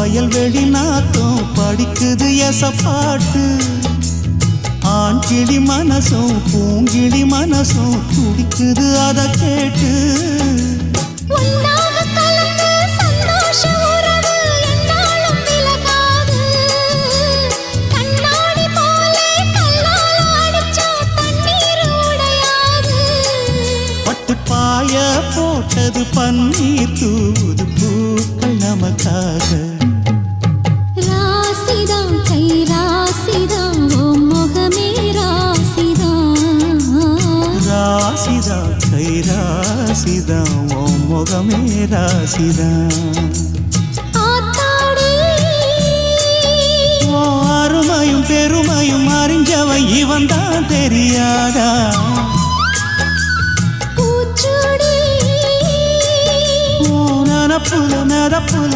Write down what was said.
வயல்வெளி நாத்தம் படிக்குது எசப்பாட்டு ஆண் கிளி மனசும் பூங்கிளி மனசும் துடிக்குது அத கேட்டு பாய போட்டது பன்னீர் தூது பூக்கள் நமக்காக ராசிதான் கை ராசிதான் ஓ முகமே ராசிதான் ராசிதான் கை ராசிதான் ஓ முகமே ராசிதான் அருமையும் பெருமையும் அறிஞ்சவன் இவன் தான் தெரியாதா புல நரப்புல